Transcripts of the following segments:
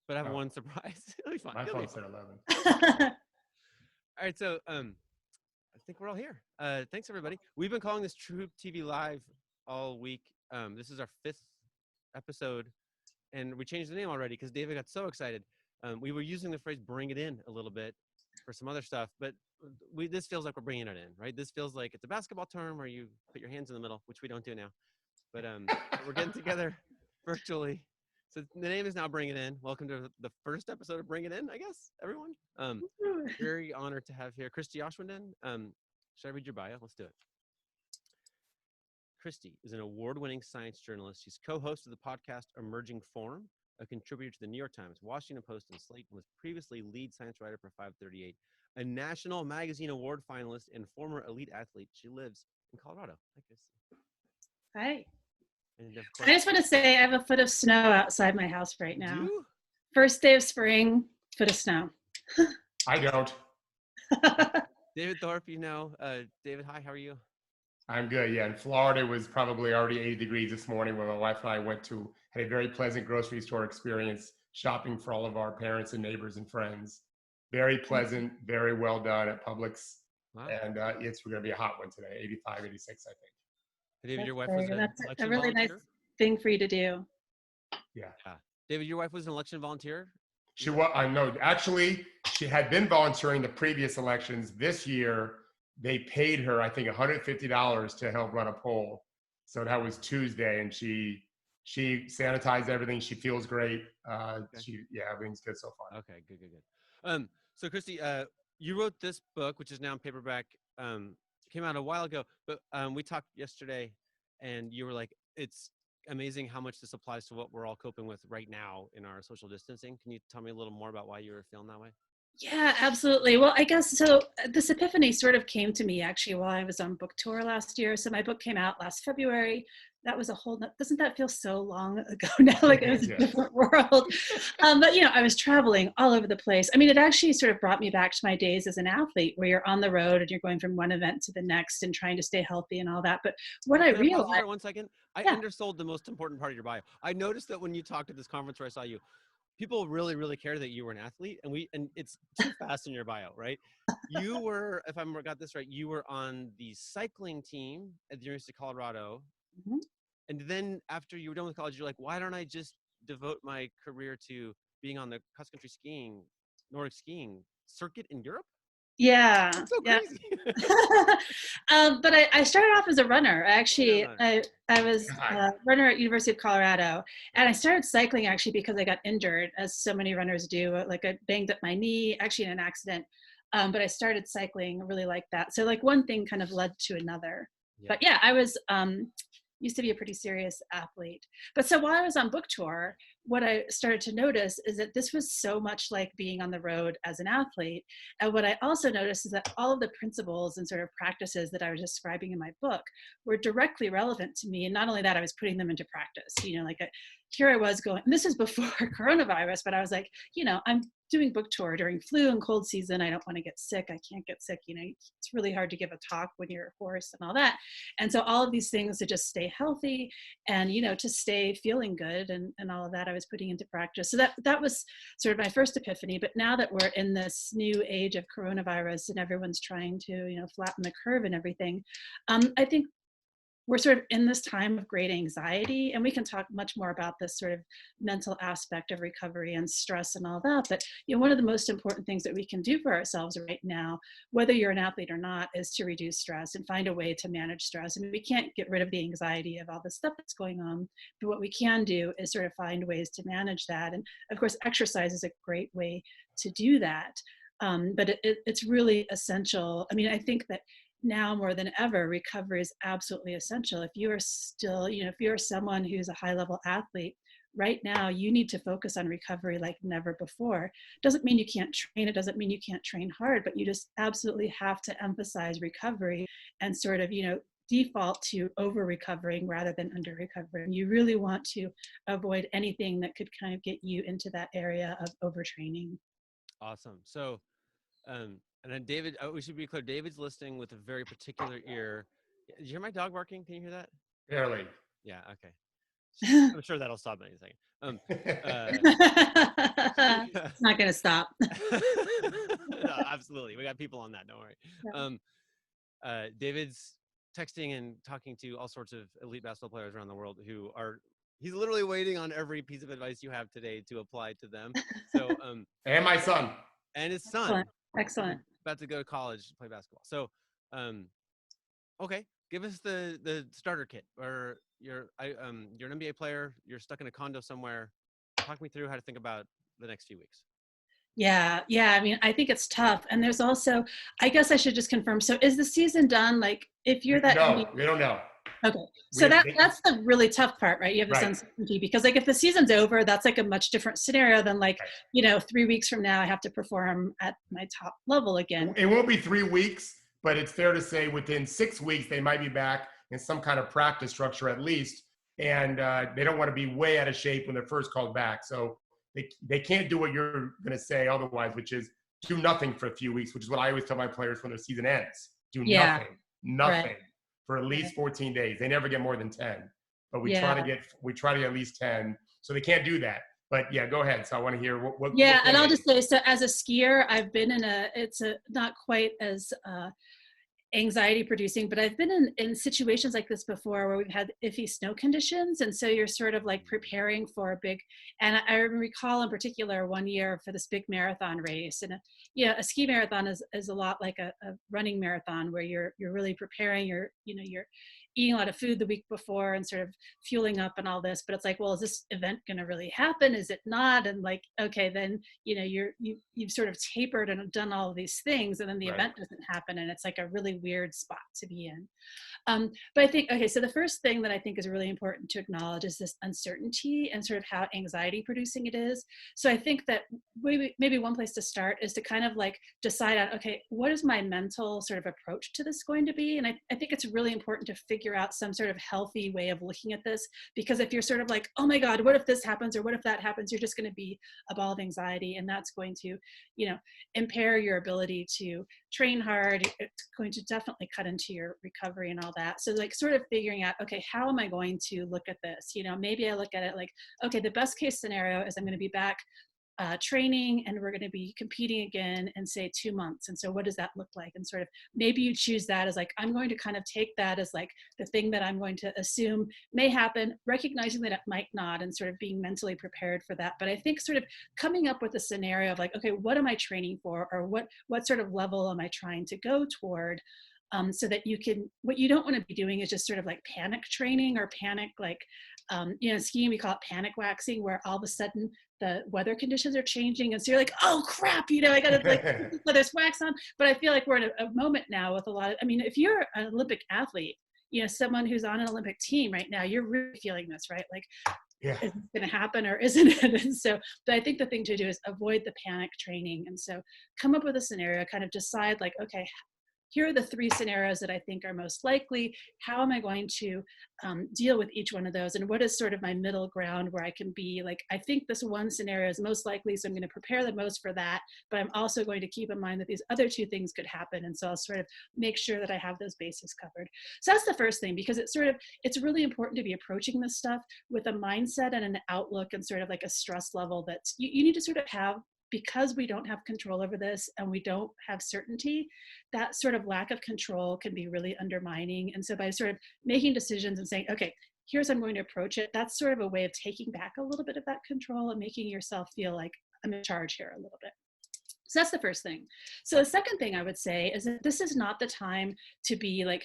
but I have Oh, one surprise. It'll be fun. my It'll be phone fun. said 11. All right, so I think we're all here. Thanks everybody. We've been calling this Troop TV Live all week. This is our 5th episode, and we changed the name already because David got so excited. We were using the phrase "bring it in" a little bit for some other stuff, but this feels like we're bringing it in, right? This feels like it's a basketball term where you put your hands in the middle, which we don't do now. But we're getting together virtually. So the name is now Bring It In. Welcome to the first episode of Bring It In, I guess, everyone. Very honored to have here Christie Oshwinden. Should I read your bio? Let's do it. Christie is an award-winning science journalist. She's co-host of the podcast Emerging Form, a contributor to the New York Times, Washington Post, and Slate, and was previously lead science writer for 538, a National Magazine Award finalist and former elite athlete. She lives in Colorado. Hi, Christie. Hi. And of I course, just want to say I have a foot of snow outside my house right now. you? First day of spring, foot of snow. I don't. David Thorpe, you know. David, hi, how are you? I'm good. Yeah, in Florida, it was probably already 80 degrees this morning when my wife and I had a very pleasant grocery store experience shopping for all of our parents and neighbors and friends. Very pleasant, very well done at Publix. Wow. And it's going to be a hot one today, 85, 86, I think. David, your wife That's was an That's election a really volunteer? nice thing for you to do. Yeah. David, your wife was an election volunteer? She was, I know, actually, she had been volunteering the previous elections. This year, they paid her, I think, $150 to help run a poll. So that was Tuesday, and she sanitized everything. She feels great. Okay. Everything's good so far. Okay, good. So Christie, you wrote this book, which is now in paperback. Came out a while ago, but we talked yesterday, and you were like, it's amazing how much this applies to what we're all coping with right now in our social distancing. Can you tell me a little more about why you were feeling that way? Yeah, absolutely. Well, I guess so. This epiphany sort of came to me actually while I was on book tour last year. So my book came out last February. That was doesn't that feel so long ago now? Like it was a different world. But, I was traveling all over the place. I mean, it actually sort of brought me back to my days as an athlete where you're on the road and you're going from one event to the next and trying to stay healthy and all that. But what I realized— pause you for 1 second? I undersold the most important part of your bio. I noticed that when you talked at this conference where I saw you, people really, really care that you were an athlete, and it's too fast in your bio, right? You were, if I got this right, you were on the cycling team at the University of Colorado. Mhm. And then after you were done with college, you're like, why don't I just devote my career to being on the cross-country skiing, Nordic skiing circuit in Europe? Yeah. That's so yeah. crazy. But I started off as a runner. Actually, I was a runner at University of Colorado, and I started cycling actually because I got injured, as so many runners do. Like I banged up my knee, actually in an accident. But I started cycling, really like that. So like one thing kind of led to another. Yeah. But yeah, I was used to be a pretty serious athlete. But so while I was on book tour, what I started to notice is that this was so much like being on the road as an athlete. And what I also noticed is that all of the principles and sort of practices that I was describing in my book were directly relevant to me. And not only that, I was putting them into practice. Here I was going, and this is before coronavirus, but I was like, I'm doing book tour during flu and cold season. I don't want to get sick. I can't get sick. It's really hard to give a talk when you're hoarse and all that. And so all of these things to just stay healthy and, to stay feeling good and all of that I was putting into practice. So that was sort of my first epiphany. But now that we're in this new age of coronavirus and everyone's trying to, flatten the curve and everything, I think we're sort of in this time of great anxiety, and we can talk much more about this sort of mental aspect of recovery and stress and all that. But one of the most important things that we can do for ourselves right now, whether you're an athlete or not, is to reduce stress and find a way to manage stress. I mean, we can't get rid of the anxiety of all the stuff that's going on, but what we can do is sort of find ways to manage that. And of course, exercise is a great way to do that. But it's really essential. I mean, I think that now more than ever, recovery is absolutely essential. If you are still, if you're someone who's a high level athlete, right now you need to focus on recovery like never before. Doesn't mean you can't train, it doesn't mean you can't train hard, but you just absolutely have to emphasize recovery and sort of, default to over recovering rather than under recovering. You really want to avoid anything that could kind of get you into that area of overtraining. Awesome. So, and then David, we should be clear, David's listening with a very particular ear. Did you hear my dog barking? Can you hear that? Barely. Yeah, okay. I'm sure that'll stop in a second. not going to stop. No, absolutely. We got people on that. Don't worry. David's texting and talking to all sorts of elite basketball players around the world who are, he's literally waiting on every piece of advice you have today to apply to them. So, and my son. And his son. Excellent. Excellent. About to go to college to play basketball. So, okay, give us the starter kit. Or you're an NBA player. You're stuck in a condo somewhere. Talk me through how to think about the next few weeks. Yeah. I mean, I think it's tough. And there's also, I guess I should just confirm. So is the season done? Like if you're that No, NBA we don't know. Okay. So that's the really tough part, right? You have this uncertainty because like if the season's over, that's like a much different scenario than like, 3 weeks from now, I have to perform at my top level again. It won't be 3 weeks, but it's fair to say within 6 weeks, they might be back in some kind of practice structure at least. And they don't want to be way out of shape when they're first called back. So they can't do what you're going to say otherwise, which is do nothing for a few weeks, which is what I always tell my players when their season ends. Do nothing. Right. For at least 14 days. They never get more than 10, but we try to get at least 10. So they can't do that. But yeah, go ahead. So I want to hear what and I'll just say, so as a skier, I've been in it's not quite as anxiety producing, but I've been in situations like this before where we've had iffy snow conditions. And so you're sort of like preparing for a big, and I recall in particular one year for this big marathon race. And a ski marathon is a lot like a running marathon where you're really preparing, you're eating a lot of food the week before and sort of fueling up and all this, but it's like, well, is this event going to really happen? Is it not? And like, okay, then, you've sort of tapered and done all of these things and then the event doesn't happen. And it's like a really weird spot to be in. But I think, okay, so the first thing that I think is really important to acknowledge is this uncertainty and sort of how anxiety producing it is. So I think that maybe one place to start is to kind of like decide on, okay, what is my mental sort of approach to this going to be? And I think it's really important to figure out some sort of healthy way of looking at this, because if you're sort of like, oh my God, what if this happens? Or what if that happens? You're just going to be a ball of anxiety. And that's going to, impair your ability to train hard. It's going to definitely cut into your recovery and all that. So like sort of figuring out, okay, how am I going to look at this? Maybe I look at it like, okay, the best case scenario is I'm going to be back training and we're going to be competing again in say 2 months. And so what does that look like? And sort of maybe you choose that as like, I'm going to kind of take that as like the thing that I'm going to assume may happen, recognizing that it might not, and sort of being mentally prepared for that. But I think sort of coming up with a scenario of like, okay, what am I training for? Or what sort of level am I trying to go toward? So that what you don't want to be doing is just sort of like panic training or panic, like, skiing, we call it panic waxing, where all of a sudden the weather conditions are changing. And so you're like, oh crap, I got to like put this wax on. But I feel like we're in a moment now with a lot of, if you're an Olympic athlete, someone who's on an Olympic team right now, you're really feeling this, right? Like, is it going to happen or isn't it? And so, but I think the thing to do is avoid the panic training. And so come up with a scenario, kind of decide like, okay, here are the 3 scenarios that I think are most likely. How am I going to deal with each one of those? And what is sort of my middle ground where I can be like, I think this one scenario is most likely, so I'm going to prepare the most for that. But I'm also going to keep in mind that these other 2 things could happen. And so I'll sort of make sure that I have those bases covered. So that's the first thing, because it's really important to be approaching this stuff with a mindset and an outlook and sort of like a stress level that you need to sort of have, because we don't have control over this and we don't have certainty. That sort of lack of control can be really undermining. And so by sort of making decisions and saying, okay, here's how I'm going to approach it, that's sort of a way of taking back a little bit of that control and making yourself feel like I'm in charge here a little bit. So that's the first thing. So the second thing I would say is that this is not the time to be like,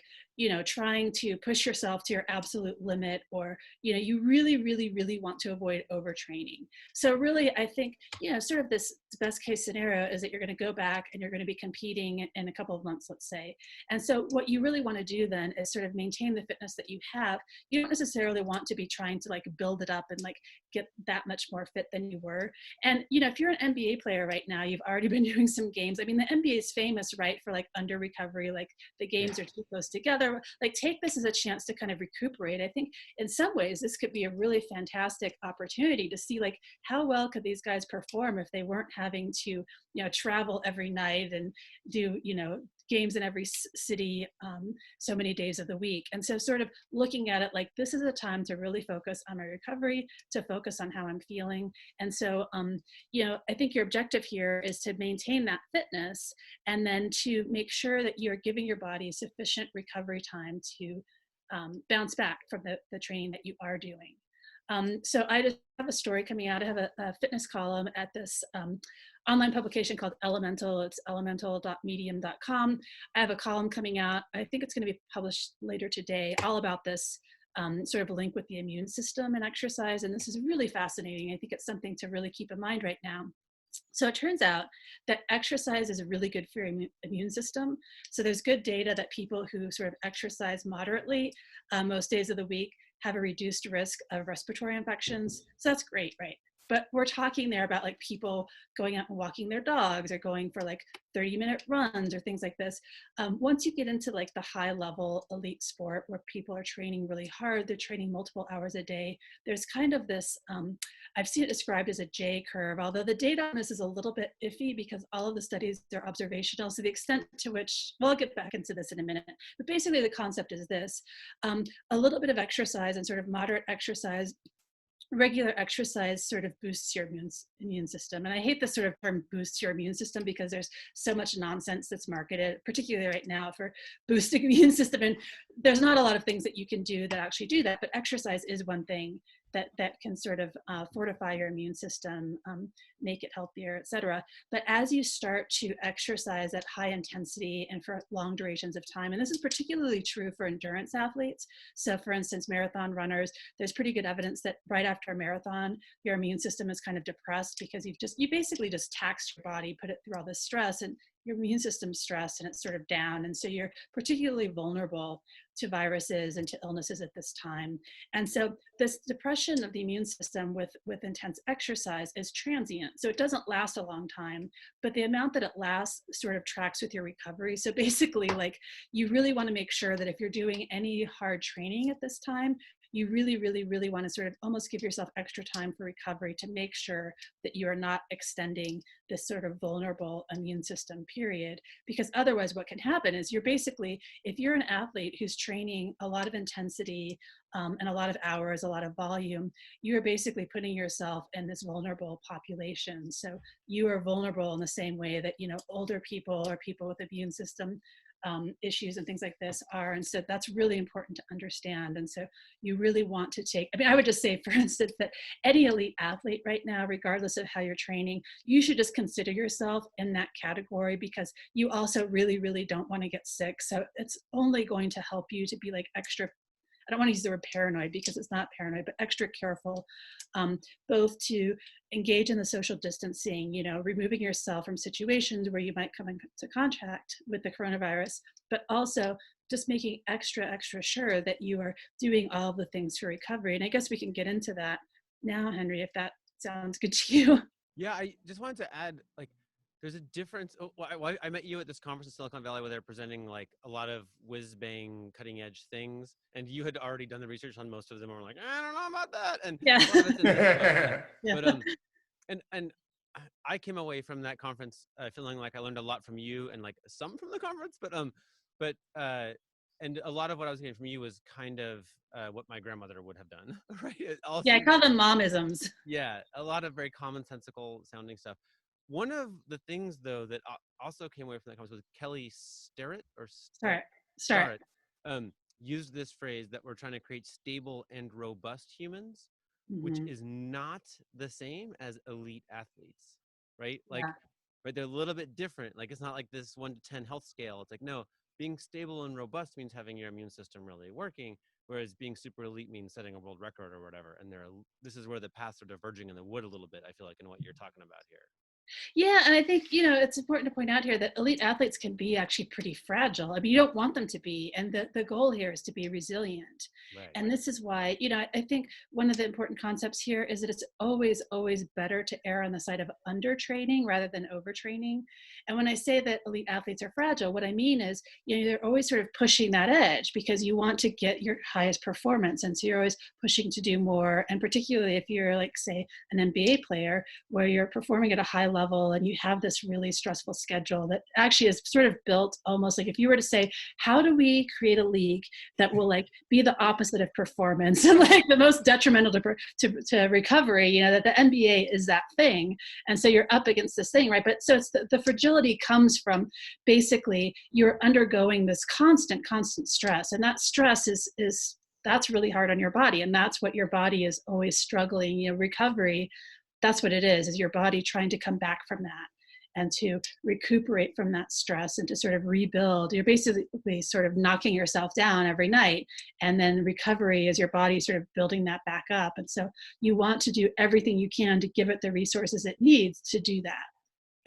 trying to push yourself to your absolute limit, or, you really, really, really want to avoid overtraining. So really, I think, sort of this best case scenario is that you're going to go back and you're going to be competing in a couple of months, let's say. And so what you really want to do then is sort of maintain the fitness that you have. You don't necessarily want to be trying to like build it up and like get that much more fit than you were. And, if you're an NBA player right now, you've already been doing some games. The NBA is famous, right, for like under recovery, like the games are too close together. Like take this as a chance to kind of recuperate. I think in some ways this could be a really fantastic opportunity to see like how well could these guys perform if they weren't having to travel every night and do games in every city so many days of the week. And so sort of looking at it like, this is a time to really focus on my recovery, to focus on how I'm feeling. And so, you know, I think your objective here is to maintain that fitness and then to make sure that you're giving your body sufficient recovery time to bounce back from the training that you are doing. So I just have a story coming out. I have a fitness column at this online publication called Elemental. It's elemental.medium.com. I have a column coming out. I think it's going to be published later today, all about this sort of link with the immune system and exercise. And this is really fascinating. I think it's something to really keep in mind right now. So it turns out that exercise is really good for your immune system. So there's good data that people who sort of exercise moderately most days of the week have a reduced risk of respiratory infections. So that's great, right? But we're talking there about like people going out and walking their dogs or going for like 30-minute runs or things like this. Once you get into like the high level elite sport where people are training really hard, they're training multiple hours a day, there's kind of this, I've seen it described as a J curve, although the data on this is a little bit iffy because all of the studies are observational. So the extent to which, well, I'll get back into this in a minute, but basically the concept is this, a little bit of exercise and sort of moderate exercise, regular exercise sort of boosts your immune system. And I hate this sort of term boosts your immune system because there's so much nonsense that's marketed, particularly right now, for boosting the immune system. And there's not a lot of things that you can do that actually do that, but exercise is one thing that can sort of fortify your immune system, make it healthier, et cetera. But as you start to exercise at high intensity and for long durations of time, and this is particularly true for endurance athletes. So for instance, marathon runners, there's pretty good evidence that right after a marathon, your immune system is kind of depressed because you basically just taxed your body, put it through all this stress, and your immune system's stressed and it's sort of down. And so you're particularly vulnerable to viruses and to illnesses at this time. And so this depression of the immune system with intense exercise is transient. So it doesn't last a long time, but the amount that it lasts sort of tracks with your recovery. So basically, like, you really want to make sure that if you're doing any hard training at this time, you really, really, really want to sort of almost give yourself extra time for recovery to make sure that you are not extending this sort of vulnerable immune system period. Because otherwise what can happen is you're basically, if you're an athlete who's training a lot of intensity and a lot of hours, a lot of volume, you're basically putting yourself in this vulnerable population. So you are vulnerable in the same way that, you know, older people or people with immune system issues and things like this are. And so that's really important to understand. And so you really want to take, I mean, I would just say, for instance, that any elite athlete right now, regardless of how you're training, you should just consider yourself in that category because you also really, really don't want to get sick. So it's only going to help you to be like extra, I don't want to use the word paranoid because it's not paranoid, but extra careful, both to engage in the social distancing, you know, removing yourself from situations where you might come into contact with the coronavirus, but also just making extra sure that you are doing all of the things for recovery. And I guess we can get into that now, Henry, if that sounds good to you. Yeah, I just wanted to add, like, there's a difference. I met you at this conference in Silicon Valley where they're presenting like a lot of whiz-bang cutting edge things. And you had already done the research on most of them. And we're like, I don't know about that. And Yeah. a lot of it's in there, Yeah. But and I came away from that conference feeling like I learned a lot from you and like some from the conference, but and a lot of what I was getting from you was kind of what my grandmother would have done, right? Yeah, I call them momisms. Yeah, a lot of very commonsensical sounding stuff. One of the things, though, that also came away from that conference was Kelly Starrett used this phrase that we're trying to create stable and robust humans, which is not the same as elite athletes, right? Like, right, they're a little bit different. Like, it's not like this 1 to 10 health scale. It's like, no, being stable and robust means having your immune system really working, whereas being super elite means setting a world record or whatever. And this is where the paths are diverging in the wood a little bit, I feel like, in what you're talking about here. Yeah, and I think, you know, it's important to point out here that elite athletes can be actually pretty fragile. I mean, you don't want them to be, and the goal here is to be resilient. Right. And this is why, you know, I think one of the important concepts here is that it's always better to err on the side of undertraining rather than overtraining. And when I say that elite athletes are fragile, what I mean is, you know, they're always sort of pushing that edge because you want to get your highest performance. And so you're always pushing to do more. And particularly if you're like, say, an NBA player where you're performing at a high level and you have this really stressful schedule that actually is sort of built almost like if you were to say, how do we create a league that will like be the opposite of performance and like the most detrimental to recovery, you know, that the NBA is that thing. And so you're up against this thing, right? But so it's the fragility comes from basically you're undergoing this constant stress. And that stress is that's really hard on your body. And that's what your body is always struggling, you know, recovery. That's what it is your body trying to come back from that and to recuperate from that stress and to sort of rebuild. You're basically sort of knocking yourself down every night. And then recovery is your body sort of building that back up. And so you want to do everything you can to give it the resources it needs to do that.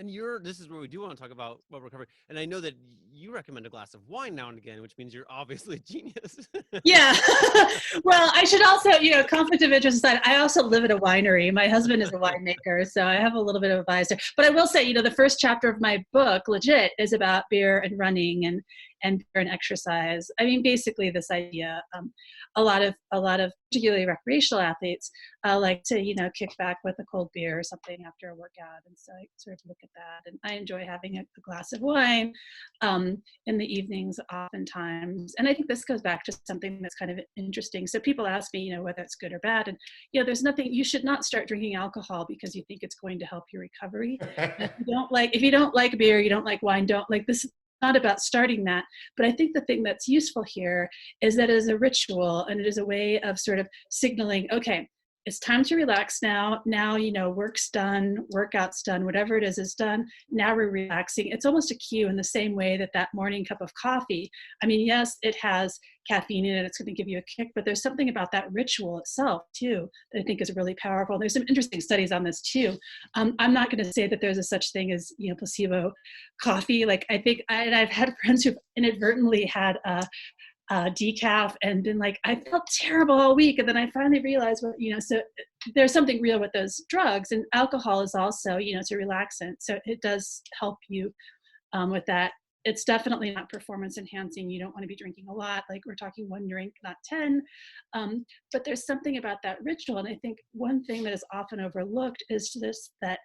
And this is where we do want to talk about recovery. And I know that you recommend a glass of wine now and again, which means you're obviously a genius. Yeah. Well, I should also, you know, conflict of interest aside, I also live at a winery. My husband is a winemaker, so I have a little bit of a bias there. But I will say, you know, the first chapter of my book, Legit, is about beer and running and beer and exercise. I mean, basically this idea, a lot of particularly recreational athletes like to, you know, kick back with a cold beer or something after a workout. And so I sort of look at that. And I enjoy having a glass of wine in the evenings oftentimes. And I think this goes back to something that's kind of interesting. So people ask me, you know, whether it's good or bad. And, you know, there's nothing, you should not start drinking alcohol because you think it's going to help your recovery. If you don't like beer, you don't like wine, don't like this. Not about starting that, but I think the thing that's useful here is that it is a ritual and it is a way of sort of signaling, okay, it's time to relax now. Now, you know, work's done, workout's done, whatever it is done. Now we're relaxing. It's almost a cue in the same way that morning cup of coffee. I mean, yes, it has caffeine in it. It's going to give you a kick, but there's something about that ritual itself too that I think is really powerful. There's some interesting studies on this too. I'm not going to say that there's a such thing as, you know, placebo coffee. Like I think, and I've had friends who've inadvertently had decaf and been like, I felt terrible all week. And then I finally realized what, you know, so there's something real with those drugs, and alcohol is also, you know, it's a relaxant. So it does help you with that. It's definitely not performance enhancing. You don't want to be drinking a lot. Like we're talking 1 drink, not 10. But there's something about that ritual. And I think one thing that is often overlooked is this, that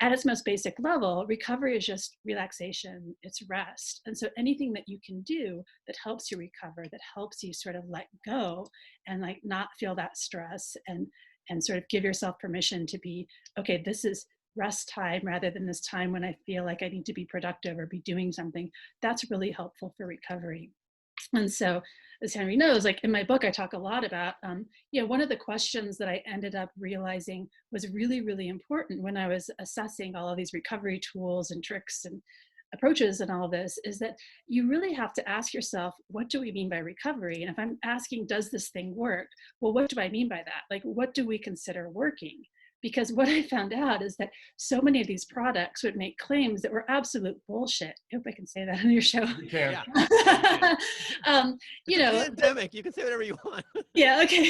at its most basic level, recovery is just relaxation, it's rest. And so anything that you can do that helps you recover, that helps you sort of let go and like not feel that stress and sort of give yourself permission to be, okay, this is rest time rather than this time when I feel like I need to be productive or be doing something, that's really helpful for recovery. And so, as Henry knows, like in my book, I talk a lot about, you know, one of the questions that I ended up realizing was really, really important when I was assessing all of these recovery tools and tricks and approaches and all of this, is that you really have to ask yourself, what do we mean by recovery? And if I'm asking, does this thing work? Well, what do I mean by that? Like, what do we consider working? Because what I found out is that so many of these products would make claims that were absolute bullshit. I hope I can say that on your show. You can. Yeah. You know, pandemic, you can say whatever you want. Yeah, okay.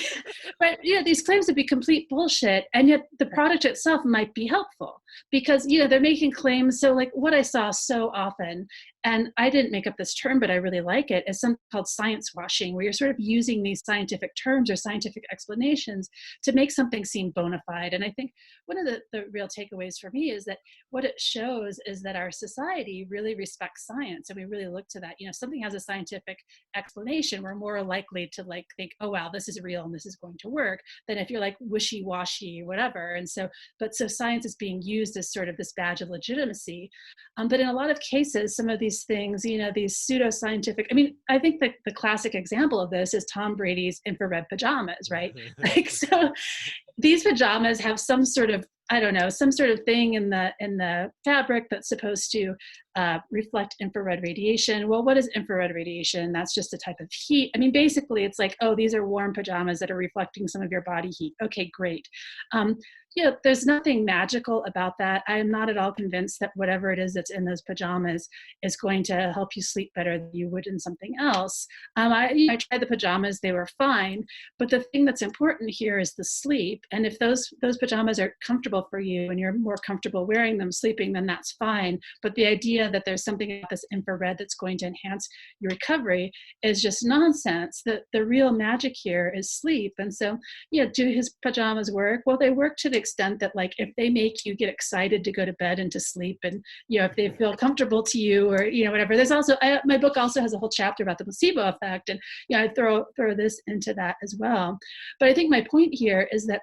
But you know, these claims would be complete bullshit, and yet the product itself might be helpful because, you know, they're making claims. So like what I saw so often, and I didn't make up this term, but I really like it, is something called science washing, where you're sort of using these scientific terms or scientific explanations to make something seem bona fide. And I think one of the real takeaways for me is that what it shows is that our society really respects science, and we really look to that. You know, if something has a scientific explanation, we're more likely to like think, oh wow, this is real and this is going to work, than if you're like wishy-washy or whatever. And so, so science is being used as sort of this badge of legitimacy. But in a lot of cases, some of these things, you know, these pseudo-scientific, I mean, I think that the classic example of this is Tom Brady's infrared pajamas, right? Like, so these pajamas have some sort of, I don't know, some sort of thing in the fabric that's supposed to reflect infrared radiation. Well, what is infrared radiation? That's just a type of heat. I mean, basically, it's like, oh, these are warm pajamas that are reflecting some of your body heat. Okay, great. You know, there's nothing magical about that. I am not at all convinced that whatever it is that's in those pajamas is going to help you sleep better than you would in something else. I tried the pajamas, they were fine. But the thing that's important here is the sleep. And if those pajamas are comfortable comfortable for you and you're more comfortable wearing them, sleeping, then that's fine. But the idea that there's something about this infrared that's going to enhance your recovery is just nonsense. The real magic here is sleep. And so, do his pajamas work? Well, they work to the extent that, like, if they make you get excited to go to bed and to sleep, and if they feel comfortable to you, or whatever. There's also my book also has a whole chapter about the placebo effect, and I throw this into that as well. But I think my point here is that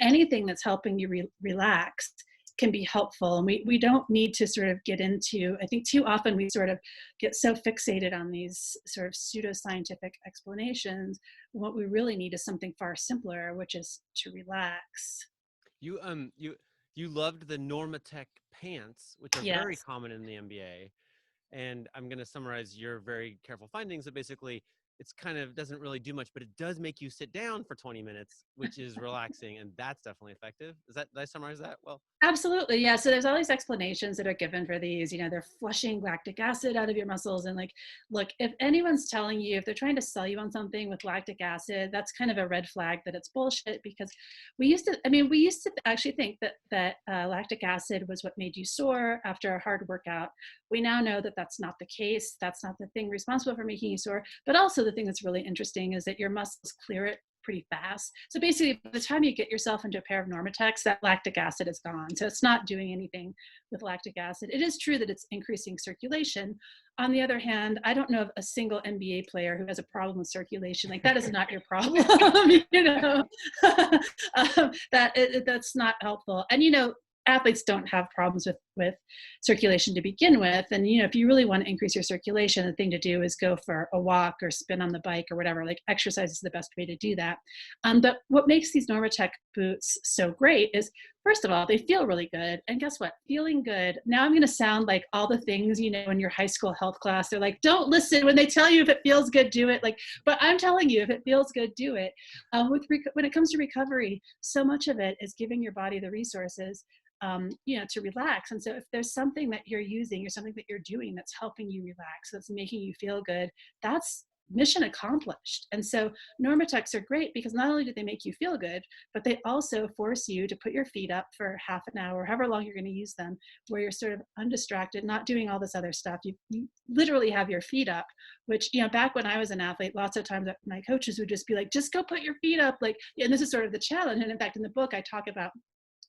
anything that's helping you relax can be helpful. And we don't need to sort of get into, I think too often we sort of get so fixated on these sort of pseudoscientific explanations. What we really need is something far simpler, which is to relax. You loved the Normatec pants, which are very Yes. common in the MBA. And I'm going to summarize your very careful findings that basically it's kind of doesn't really do much, but it does make you sit down for 20 minutes, which is relaxing. And that's definitely effective. Did I summarize that well? Absolutely. Yeah. So there's all these explanations that are given for these, they're flushing lactic acid out of your muscles. And like, look, if anyone's telling you, if they're trying to sell you on something with lactic acid, that's kind of a red flag that it's bullshit, because we used to actually think that lactic acid was what made you sore after a hard workout. We now know that that's not the case. That's not the thing responsible for making you sore. But also the thing that's really interesting is that your muscles clear it pretty fast. So basically, by the time you get yourself into a pair of Normatecs, that lactic acid is gone. So it's not doing anything with lactic acid. It is true that it's increasing circulation. On the other hand, I don't know of a single NBA player who has a problem with circulation. Like, that is not your problem. That's not helpful. And athletes don't have problems with circulation to begin with. And, if you really want to increase your circulation, the thing to do is go for a walk or spin on the bike or whatever. Like, exercise is the best way to do that. But what makes these Normatec boots so great is, first of all, they feel really good. And guess what? Feeling good. Now I'm going to sound like all the things, in your high school health class. They're like, don't listen when they tell you if it feels good, do it. Like, but I'm telling you, if it feels good, do it. When it comes to recovery, so much of it is giving your body the resources to relax. And so if there's something that you're using or something that you're doing that's helping you relax, that's making you feel good, that's mission accomplished. And so Normatecs are great because not only do they make you feel good, but they also force you to put your feet up for half an hour, however long you're going to use them, where you're sort of undistracted, not doing all this other stuff. You literally have your feet up, which, back when I was an athlete, lots of times my coaches would just be like, just go put your feet up. Like, and this is sort of the challenge. And in fact, in the book, I talk about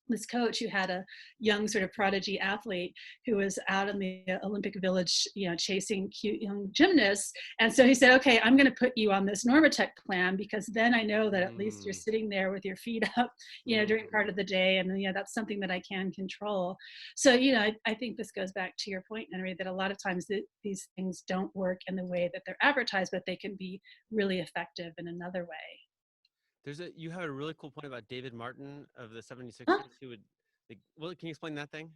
this coach who had a young sort of prodigy athlete who was out in the Olympic Village, chasing cute young gymnasts. And so he said, okay, I'm going to put you on this Normatec plan, because then I know that at least you're sitting there with your feet up, during part of the day. And that's something that I can control. So, I think this goes back to your point, Henry, that a lot of times these things don't work in the way that they're advertised, but they can be really effective in another way. You have a really cool point about David Martin of the 76ers who would, can you explain that thing?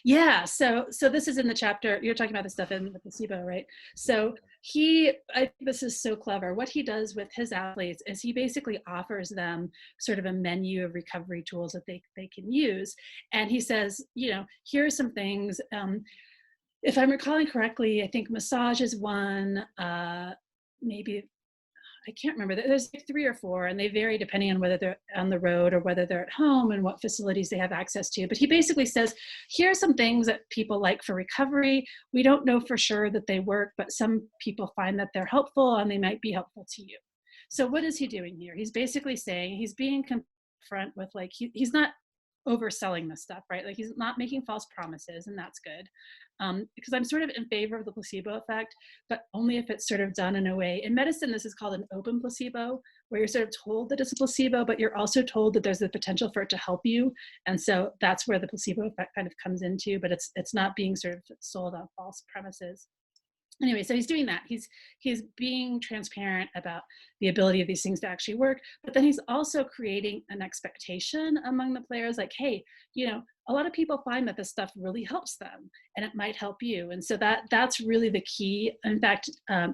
Yeah. So this is in the chapter, you're talking about the stuff in the placebo, right? So this is so clever. What he does with his athletes is he basically offers them sort of a menu of recovery tools that they can use. And he says, here are some things. If I'm recalling correctly, I think massage is one, maybe, I can't remember. There's like 3 or 4, and they vary depending on whether they're on the road or whether they're at home and what facilities they have access to. But he basically says, here are some things that people like for recovery. We don't know for sure that they work, but some people find that they're helpful and they might be helpful to you. So what is he doing here? He's basically saying, he's being confront with, like, he's not overselling this stuff, right? Like, he's not making false promises, and that's good. Because I'm sort of in favor of the placebo effect, but only if it's sort of done in a way. In medicine, this is called an open placebo, where you're sort of told that it's a placebo, but you're also told that there's the potential for it to help you. And so that's where the placebo effect kind of comes into, but it's not being sort of sold on false premises. Anyway, so he's doing that. He's being transparent about the ability of these things to actually work, but then he's also creating an expectation among the players, like, hey, a lot of people find that this stuff really helps them, and it might help you. And so that's really the key. In fact,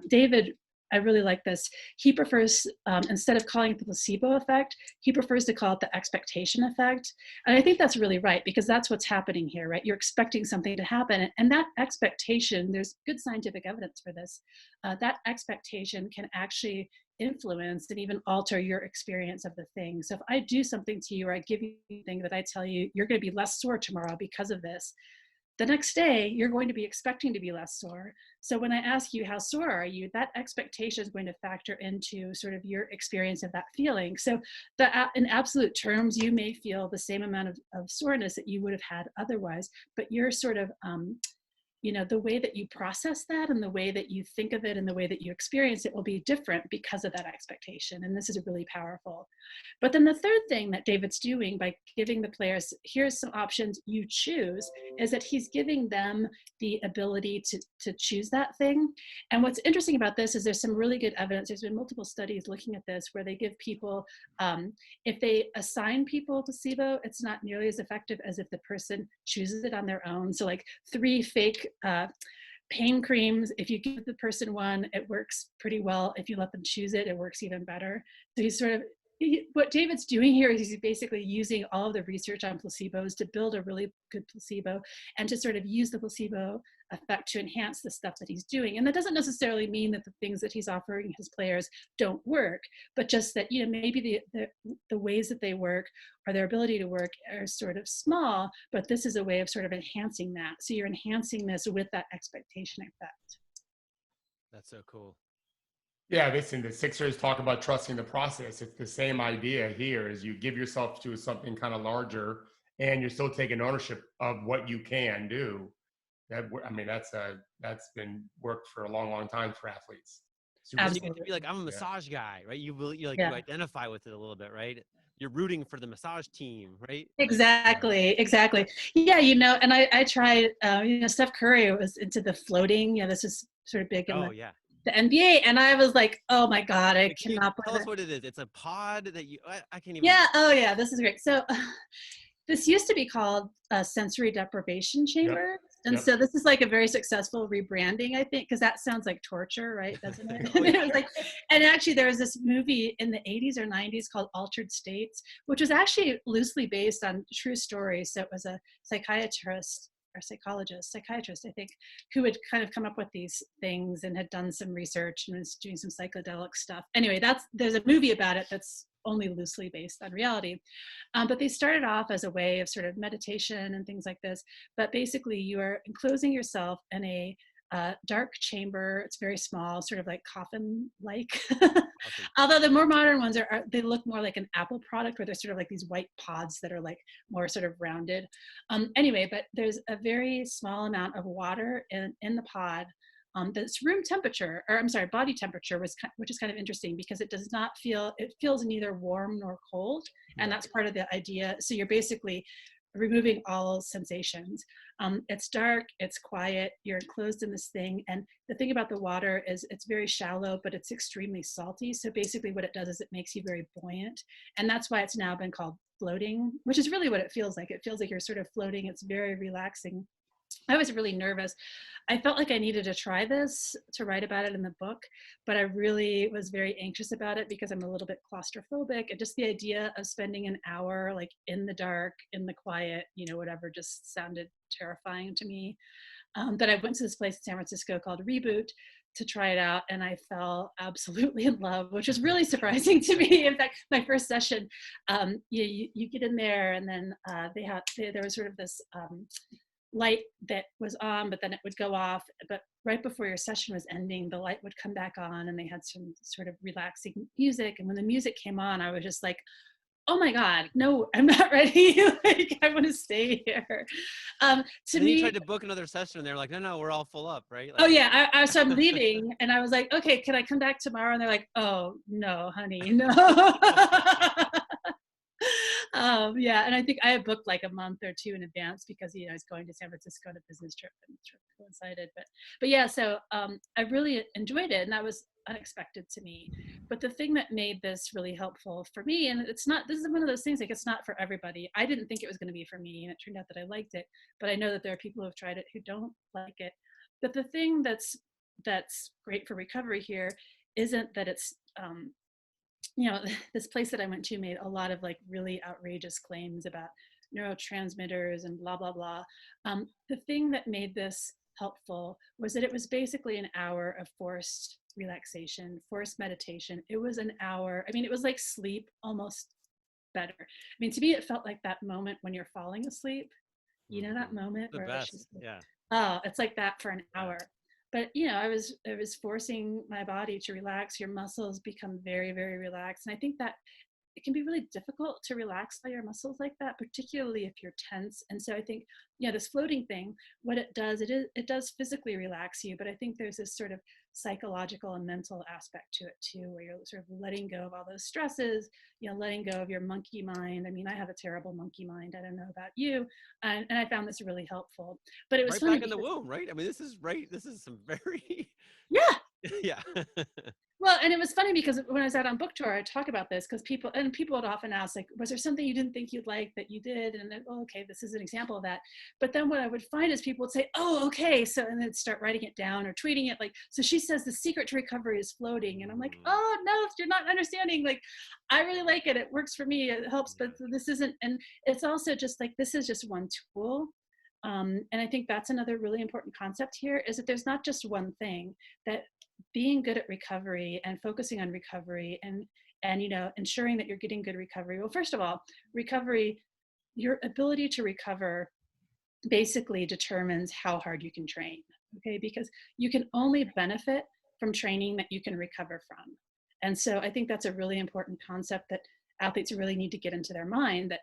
David, I really like this. He prefers, instead of calling it the placebo effect, he prefers to call it the expectation effect. And I think that's really right, because that's what's happening here, right? You're expecting something to happen. And that expectation, there's good scientific evidence for this, that expectation can actually influence and even alter your experience of the thing. So if I do something to you or I give you a thing that I tell you, you're going to be less sore tomorrow because of this, the next day you're going to be expecting to be less sore. So when I ask you how sore are you, that expectation is going to factor into sort of your experience of that feeling. So in absolute terms, you may feel the same amount of soreness that you would have had otherwise, but you're sort of the way that you process that and the way that you think of it and the way that you experience it will be different because of that expectation. And this is really powerful. But then the third thing that David's doing by giving the players, here's some options you choose, is that he's giving them the ability to choose that thing. And what's interesting about this is there's some really good evidence. There's been multiple studies looking at this where they give people, if they assign people a placebo, it's not nearly as effective as if the person chooses it on their own. So like 3 fake pain creams, if you give the person one, it works pretty well. If you let them choose it, it works even better. So he's sort of, what David's doing here is he's basically using all of the research on placebos to build a really good placebo and to sort of use the placebo effect to enhance the stuff that he's doing. And that doesn't necessarily mean that the things that he's offering his players don't work, but just that, maybe the ways that they work or their ability to work are sort of small, but this is a way of sort of enhancing that. So you're enhancing this with that expectation effect. That's so cool. Yeah, listen, the Sixers talk about trusting the process. It's the same idea here, is you give yourself to something kind of larger and you're still taking ownership of what you can do. That's been worked for a long, long time for athletes. And you get to be like, I'm a massage guy, right? You identify with it a little bit, right? You're rooting for the massage team, right? Exactly. Yeah, and I tried, Steph Curry was into the floating, this is sort of big in the NBA, and I was like, oh my God, I cannot tell us what it is. It's a pod that I can't even. Yeah, oh yeah, this is great. So this used to be called a sensory deprivation chamber. Yep. And so this is like a very successful rebranding, I think, because that sounds like torture, right? Doesn't it? It was like, and actually there was this movie in the 80s or 90s called Altered States, which was actually loosely based on true stories. So it was a psychiatrist, I think, who had kind of come up with these things and had done some research and was doing some psychedelic stuff. Anyway, there's a movie about it that's only loosely based on reality. But they started off as a way of sort of meditation and things like this. But basically you are enclosing yourself in a dark chamber. It's very small, sort of like coffin-like. Awesome. Although the more modern ones they look more like an Apple product where they're sort of like these white pods that are like more sort of rounded. Anyway, but there's a very small amount of water in the pod. That's room temperature, or I'm sorry, body temperature, which is kind of interesting because it feels neither warm nor cold. And that's part of the idea. So you're basically removing all sensations. It's dark, it's quiet, you're enclosed in this thing. And the thing about the water is it's very shallow, but it's extremely salty. So basically what it does is it makes you very buoyant. And that's why it's now been called floating, which is really what it feels like. It feels like you're sort of floating. It's very relaxing. I was really nervous. I felt like I needed to try this to write about it in the book, but I really was very anxious about it because I'm a little bit claustrophobic, and just the idea of spending an hour like in the dark, in the quiet, whatever, just sounded terrifying to me. That I went to this place in San Francisco called Reboot to try it out, and I fell absolutely in love, which was really surprising to me. In fact, my first session, you get in there, and then there was sort of this light that was on, but then it would go off. But right before your session was ending, the light would come back on, and they had some sort of relaxing music. And when the music came on, I was just like, oh my God, no, I'm not ready. Like, I want to stay here. To me, you tried to book another session, and they're like, no, we're all full up, right? Like, oh yeah, so I'm leaving, and I was like, okay, can I come back tomorrow? And they're like, oh no, honey, no. Yeah, and I think I had booked like a month or two in advance because I was going to San Francisco on a business trip, and the trip coincided. But yeah, so I really enjoyed it, and that was unexpected to me. But the thing that made this really helpful for me, and this is one of those things, like, it's not for everybody. I didn't think it was going to be for me, and it turned out that I liked it. But I know that there are people who have tried it who don't like it. But the thing that's great for recovery here isn't that it's this place that I went to made a lot of like really outrageous claims about neurotransmitters and blah, blah, blah. The thing that made this helpful was that it was basically an hour of forced relaxation, forced meditation. It was an hour. I mean, it was like sleep, almost better. I mean, to me, it felt like that moment when you're falling asleep. You know, that moment The where it's best. just like, Yeah. oh, it's like that for an Yeah. hour. But I was forcing my body to relax. Your muscles become very, very relaxed, and I think that it can be really difficult to relax all your muscles like that, particularly if you're tense. And so I think, this floating thing, what it does, it does physically relax you, but I think there's this sort of psychological and mental aspect to it too, where you're sort of letting go of all those stresses, letting go of your monkey mind. I mean, I have a terrible monkey mind. I don't know about you. And I found this really helpful. But it was Right funny back in the because, womb, right? I mean, this is some very, yeah. yeah. Well, and it was funny because when I was out on book tour, I talk about this because people would often ask, like, was there something you didn't think you'd like that you did? And then, oh, okay, this is an example of that. But then what I would find is people would say, oh, okay. So, and then start writing it down or tweeting it. Like, so she says the secret to recovery is floating. And I'm like, oh, no, you're not understanding. Like, I really like it. It works for me. It helps, but this isn't. And it's also just like, this is just one tool. And I think that's another really important concept here is that there's not just one thing, that being good at recovery and focusing on recovery and ensuring that you're getting good recovery. Well, first of all, recovery, your ability to recover basically determines how hard you can train. Okay, because you can only benefit from training that you can recover from. And so I think that's a really important concept that athletes really need to get into their mind, that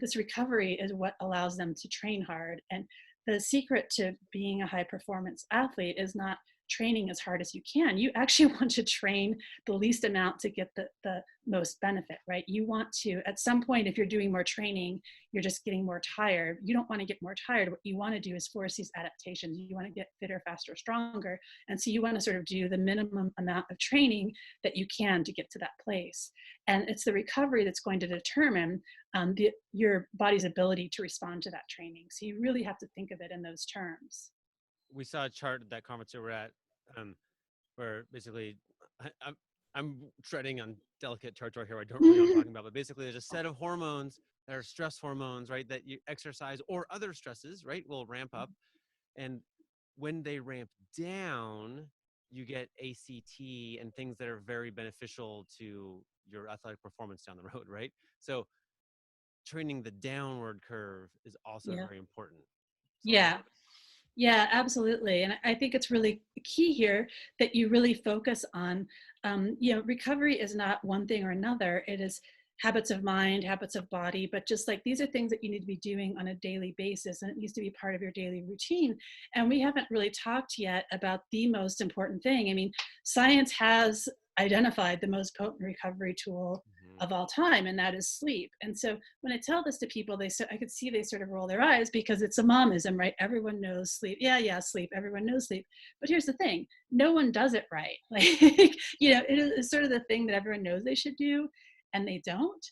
this recovery is what allows them to train hard. And the secret to being a high performance athlete is not training as hard as you can. You actually want to train the least amount to get the most benefit, right? You want to, at some point, if you're doing more training, you're just getting more tired. You don't want to get more tired. What you want to do is force these adaptations. You want to get fitter, faster, stronger. And so you want to sort of do the minimum amount of training that you can to get to that place. And it's the recovery that's going to determine your body's ability to respond to that training. So you really have to think of it in those terms. We saw a chart at that conference we were at, where basically I'm treading on delicate territory here. I don't really know what I'm talking about, but basically there's a set of hormones that are stress hormones, right? That you exercise or other stresses, right, will ramp up. And when they ramp down, you get ACT and things that are very beneficial to your athletic performance down the road, right? So training the downward curve is also very important. So Yeah, absolutely. And I think it's really key here that you really focus on, recovery is not one thing or another. It is habits of mind, habits of body, but just like these are things that you need to be doing on a daily basis, and it needs to be part of your daily routine. And we haven't really talked yet about the most important thing. I mean, science has identified the most potent recovery tool of all time, and that is sleep. And so when I tell this to people, I could see they sort of roll their eyes because it's a momism, right? Everyone knows sleep. Yeah, sleep. Everyone knows sleep. But here's the thing: no one does it right. Like, it is sort of the thing that everyone knows they should do, and they don't.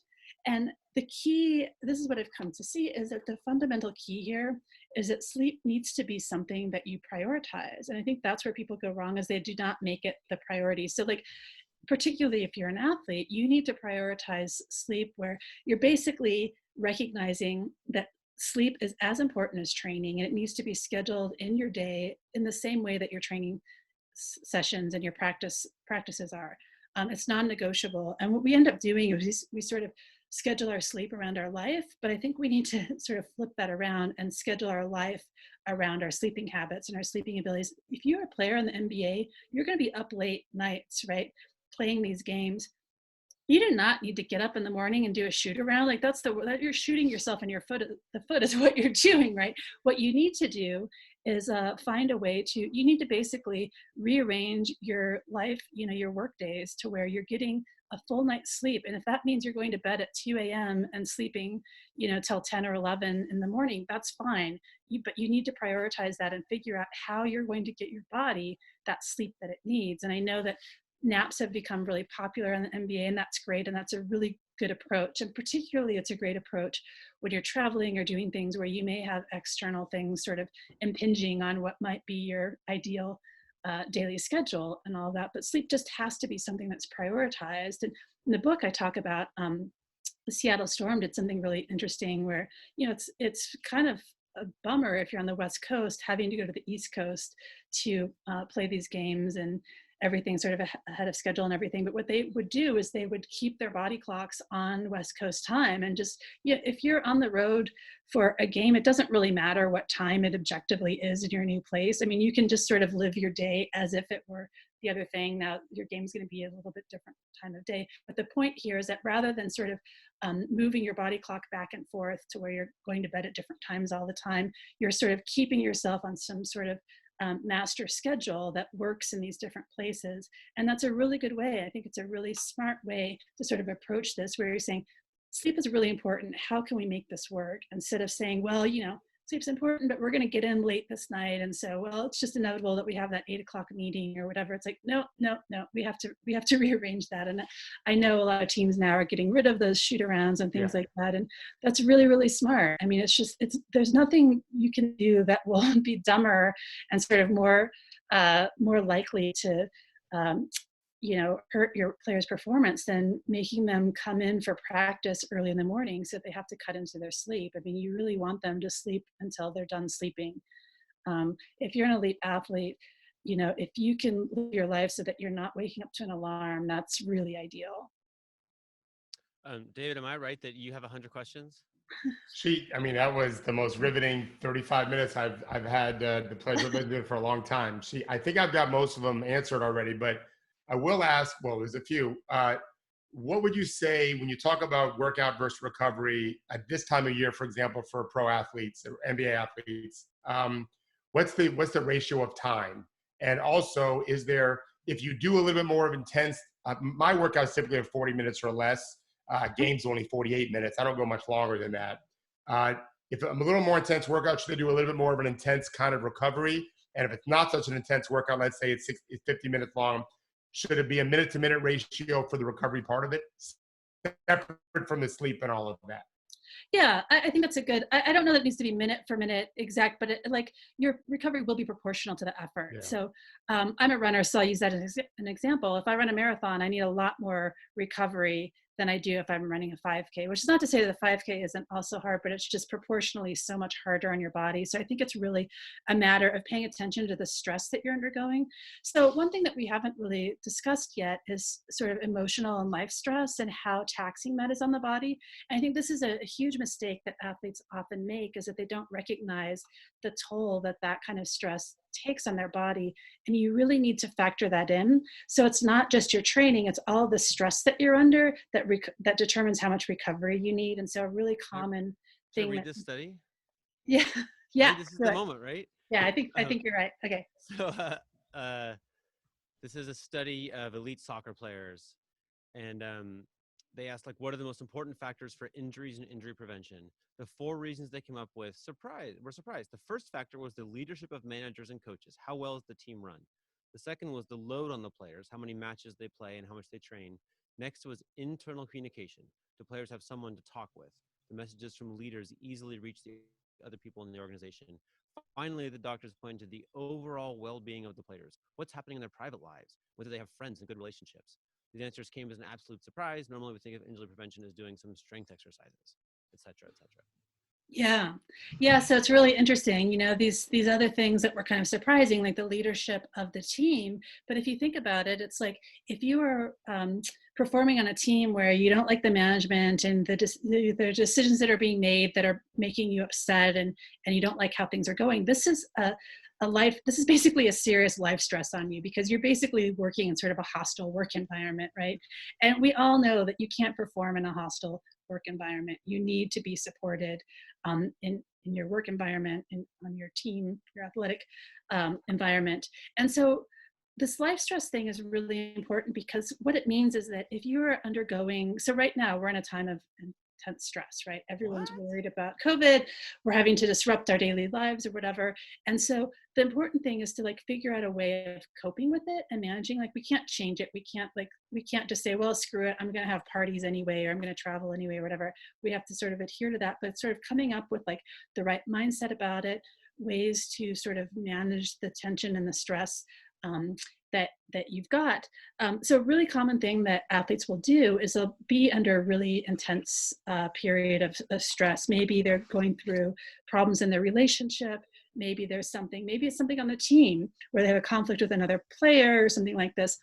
And the key, this is what I've come to see, is that the fundamental key here is that sleep needs to be something that you prioritize. And I think that's where people go wrong, is they do not make it the priority. So like, particularly if you're an athlete, you need to prioritize sleep, where you're basically recognizing that sleep is as important as training, and it needs to be scheduled in your day in the same way that your training sessions and your practices are. It's non-negotiable. And what we end up doing is we sort of schedule our sleep around our life, but I think we need to sort of flip that around and schedule our life around our sleeping habits and our sleeping abilities. If you're a player in the NBA, you're going to be up late nights, right, playing these games. You do not need to get up in the morning and do a shoot around. Like that you're shooting yourself in your foot. The foot is what you're doing, right? What you need to do is find a way you need to basically rearrange your life, your work days, to where you're getting a full night's sleep. And if that means you're going to bed at 2 a.m. and sleeping, till 10 or 11 in the morning, that's fine. But you need to prioritize that and figure out how you're going to get your body that sleep that it needs. And I know that naps have become really popular in the NBA, and that's great. And that's a really good approach. And particularly it's a great approach when you're traveling or doing things where you may have external things sort of impinging on what might be your ideal daily schedule and all that. But sleep just has to be something that's prioritized. And in the book, I talk about the Seattle Storm did something really interesting where, it's kind of a bummer if you're on the West Coast having to go to the East Coast to play these games. And everything sort of ahead of schedule and everything. But what they would do is they would keep their body clocks on West Coast time, and just, if you're on the road for a game, it doesn't really matter what time it objectively is in your new place. I mean, you can just sort of live your day as if it were the other thing. Now, your game's going to be a little bit different time of day. But the point here is that rather than sort of moving your body clock back and forth to where you're going to bed at different times all the time, you're sort of keeping yourself on some sort of master schedule that works in these different places. And that's a really good way. I think it's a really smart way to sort of approach this, where you're saying, sleep is really important. How can we make this work? Instead of saying, well, sleep's important, but we're going to get in late this night, and so, well, it's just inevitable that we have that 8 o'clock meeting or whatever. It's like, no, we have to rearrange that. And I know a lot of teams now are getting rid of those shoot arounds and things like that, and that's really, really smart. I mean, there's nothing you can do that will be dumber and sort of more likely to hurt your players' performance than making them come in for practice early in the morning so that they have to cut into their sleep. I mean, you really want them to sleep until they're done sleeping. If you're an elite athlete, if you can live your life so that you're not waking up to an alarm, that's really ideal. David, am I right that you have 100 questions? That was the most riveting 35 minutes I've had the pleasure of listening to for a long time. I think I've got most of them answered already, but I will ask, well, there's a few. What would you say when you talk about workout versus recovery at this time of year, for example, for pro athletes or NBA athletes? What's the ratio of time? And also, if you do a little bit more of intense, my workouts typically are 40 minutes or less. Games only 48 minutes. I don't go much longer than that. If I'm a little more intense workout, should I do a little bit more of an intense kind of recovery? And if it's not such an intense workout, let's say it's 50 minutes long, should it be a minute-to-minute ratio for the recovery part of it, separate from the sleep and all of that? Yeah, I think that's a good, I don't know that it needs to be minute for minute exact, but your recovery will be proportional to the effort. Yeah. So I'm a runner, so I'll use that as an example. If I run a marathon, I need a lot more recovery than I do if I'm running a 5K, which is not to say that the 5K isn't also hard, but it's just proportionally so much harder on your body. So I think it's really a matter of paying attention to the stress that you're undergoing. So one thing that we haven't really discussed yet is sort of emotional and life stress and how taxing that is on the body. And I think this is a huge mistake that athletes often make, is that they don't recognize the toll that kind of stress takes on their body, and you really need to factor that in. So it's not just your training, it's all the stress that you're under that determines how much recovery you need. And so a really common thing. Should I read this study? Yeah. Right? This is the moment, right? Yeah, I think you're right. Okay. So this is a study of elite soccer players, and they asked, what are the most important factors for injuries and injury prevention? The 4 reasons they came up with were surprised. The first factor was the leadership of managers and coaches. How well is the team run? The second was the load on the players, how many matches they play and how much they train. Next was internal communication. Do players have someone to talk with? The messages from leaders easily reach the other people in the organization. Finally, the doctors pointed to the overall well-being of the players. What's happening in their private lives? Whether they have friends and good relationships. These answers came as an absolute surprise. Normally, we think of injury prevention as doing some strength exercises, et cetera, et cetera. Yeah. So it's really interesting, these other things that were kind of surprising, like the leadership of the team. But if you think about it, it's like if you are performing on a team where you don't like the management and the decisions that are being made that are making you upset, and you don't like how things are going, this is this is basically a serious life stress on you, because you're basically working in sort of a hostile work environment, right? And we all know that you can't perform in a hostile work environment. You need to be supported in your work environment, on your team, your athletic environment. And so this life stress thing is really important, because what it means is that if you are undergoing, so right now we're in a time of intense stress, right? Everyone's worried about COVID. We're having to disrupt our daily lives or whatever. And so the important thing is to figure out a way of coping with it and managing. We can't change it. We can't just say, well, screw it, I'm going to have parties anyway, or I'm going to travel anyway, or whatever. We have to sort of adhere to that, but sort of coming up with the right mindset about it, ways to sort of manage the tension and the stress that you've got. So a really common thing that athletes will do is they'll be under a really intense period of stress. Maybe they're going through problems in their relationship. maybe there's something, maybe it's something on the team where they have a conflict with another player or something like this.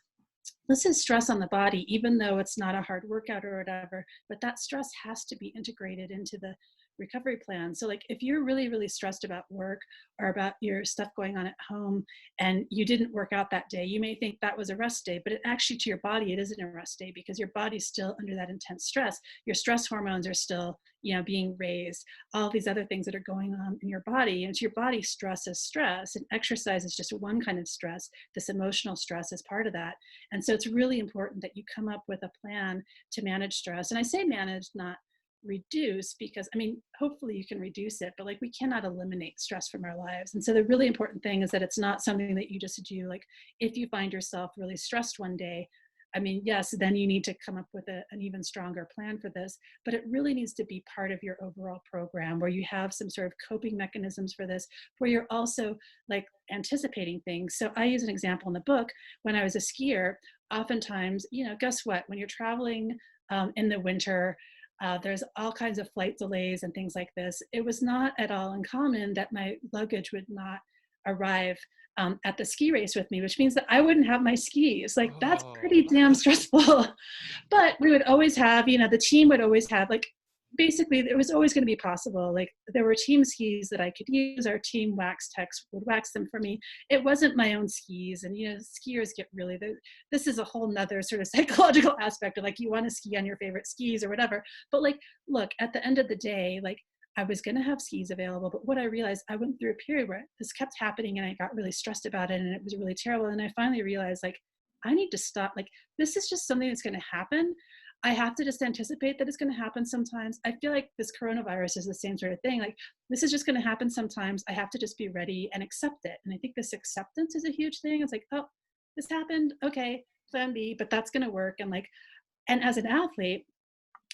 This is stress on the body, even though it's not a hard workout or whatever, but that stress has to be integrated into the recovery plan. So like if you're really, really stressed about work or about your stuff going on at home and you didn't work out that day, you may think that was a rest day, but it actually to your body, it isn't a rest day because your body's still under that intense stress. Your stress hormones are still, being raised, all these other things that are going on in your body. And to your body, stress is stress, and exercise is just one kind of stress. This emotional stress is part of that. And so it's really important that you come up with a plan to manage stress. And I say manage, not reduce, because hopefully you can reduce it, but like we cannot eliminate stress from our lives. And so the really important thing is that it's not something that you just do. Like if you find yourself really stressed one day, yes, then you need to come up with an even stronger plan for this, but it really needs to be part of your overall program where you have some sort of coping mechanisms for this, where you're also like anticipating things. So I use an example in the book. When I was a skier, oftentimes, guess what? When you're traveling in the winter, there's all kinds of flight delays and things like this. It was not at all uncommon that my luggage would not arrive at the ski race with me, which means that I wouldn't have my skis. Like that's pretty damn stressful. But we would always have, the team would always have like, basically it was always going to be possible. Like there were team skis that I could use. Our team wax techs would wax them for me. It wasn't my own skis. And, skiers get really, this is a whole nother sort of psychological aspect of like, you want to ski on your favorite skis or whatever. But like, look, at the end of the day, like I was going to have skis available, but what I realized, I went through a period where this kept happening and I got really stressed about it and it was really terrible. And I finally realized like, I need to stop. Like, this is just something that's going to happen. I have to just anticipate that it's going to happen sometimes. I feel like this coronavirus is the same sort of thing. Like, this is just going to happen sometimes. I have to just be ready and accept it. And I think this acceptance is a huge thing. It's like, oh, this happened. Okay, plan B, but that's going to work. And as an athlete,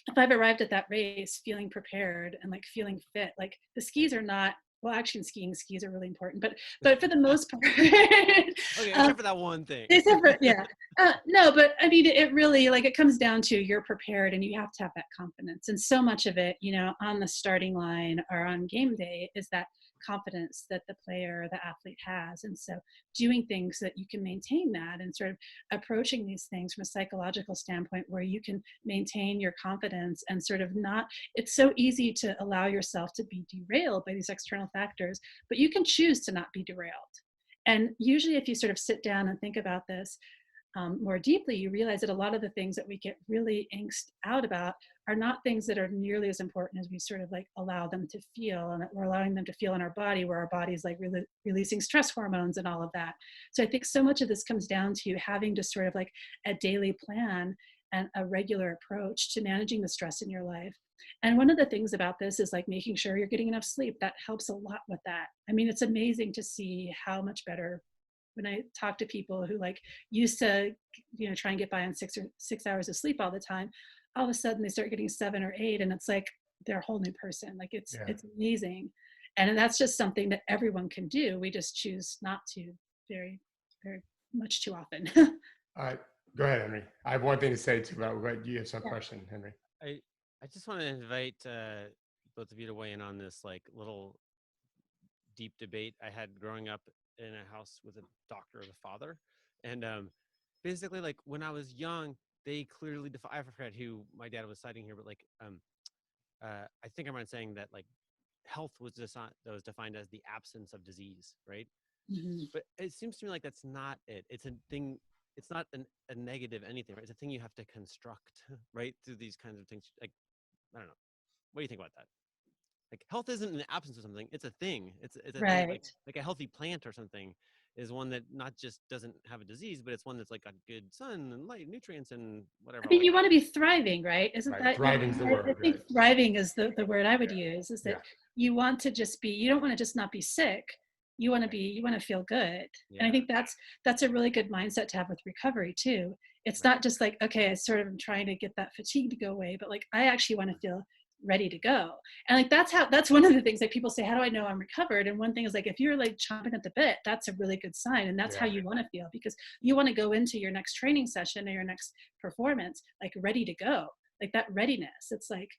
if I've arrived at that race feeling prepared and like feeling fit, like the skis are not, well, actually in skiing, skis are really important, but for the most part. Okay, except for that one thing. Yeah. No, but it really, like, it comes down to you're prepared and you have to have that confidence. And so much of it, on the starting line or on game day is that confidence that the player or the athlete has. And so doing things so that you can maintain that and sort of approaching these things from a psychological standpoint where you can maintain your confidence and sort of not, it's so easy to allow yourself to be derailed by these external factors, but you can choose to not be derailed. And usually if you sort of sit down and think about this more deeply, you realize that a lot of the things that we get really angst out about are not things that are nearly as important as we sort of like allow them to feel, and that we're allowing them to feel in our body, where our body's like releasing stress hormones and all of that. So I think so much of this comes down to having just sort of like a daily plan and a regular approach to managing the stress in your life. And one of the things about this is like making sure you're getting enough sleep. That helps a lot with that. It's amazing to see how much better when I talk to people who like used to, try and get by on 6 hours of sleep all the time, all of a sudden they start getting 7 or 8 and it's like they're a whole new person. Like it's amazing. And that's just something that everyone can do. We just choose not to very, very much too often. Go ahead, Henry. I have one thing to say too about what you have some question, Henry. I just want to invite both of you to weigh in on this like little deep debate I had growing up in a house with a doctor of a father. And basically like when I was young, they clearly I forget who my dad was citing here, but like I think I'm right saying that like health was defined as the absence of disease, right? Mm-hmm. But it seems to me like that's not it. It's a thing. It's not a negative anything, right? It's a thing you have to construct, right? Through these kinds of things. Like, I don't know. What do you think about that? Like health isn't an absence of something. It's a thing. It's a right. Thing, like a healthy plant or something is one that not just doesn't have a disease, but it's one that's like got good sun and light, nutrients and whatever. You want to be thriving, right? Isn't that thriving's the word? I think thriving is the word I would use. Is that you want to just be? You don't want to just not be sick. You want to feel good. And I think that's a really good mindset to have with recovery too. It's not just like, okay, I sort of am trying to get that fatigue to go away, but like I actually want to feel ready to go. And like that's one of the things that people say, how do I know I'm recovered? And one thing is like if you're like chomping at the bit, that's a really good sign. And that's how you want to feel, because you want to go into your next training session or your next performance like ready to go. Like that readiness. It's like,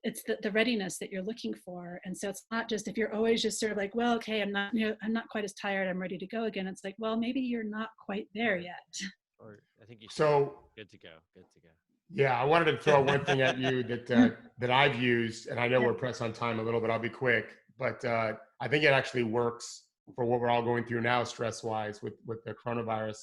it's the readiness that you're looking for. And so it's not just if you're always just sort of like, well, okay, I'm not quite as tired, I'm ready to go again. It's like, well, maybe you're not quite there yet. Or I think you should. So Good to go. Good to go. yeah, I wanted to throw one thing at you that I've used, and I know we're pressed on time a little bit. I'll be quick, but I think it actually works for what we're all going through now, stress-wise, with the coronavirus.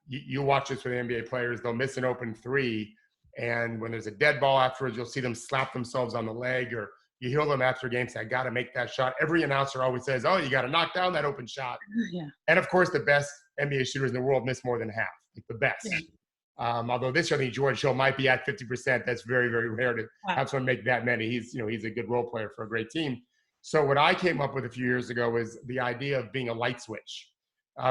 You watch this with NBA players; they'll miss an open three, and when there's a dead ball afterwards, you'll see them slap themselves on the leg, or you hear them after games say, "I got to make that shot." Every announcer always says, "Oh, you got to knock down that open shot." Yeah. And of course, the best NBA shooters in the world miss more than half, like the best. Yeah. Although this year I think George Hill might be at 50%. That's very, very rare to have someone make that many. He's a good role player for a great team. So what I came up with a few years ago was the idea of being a light switch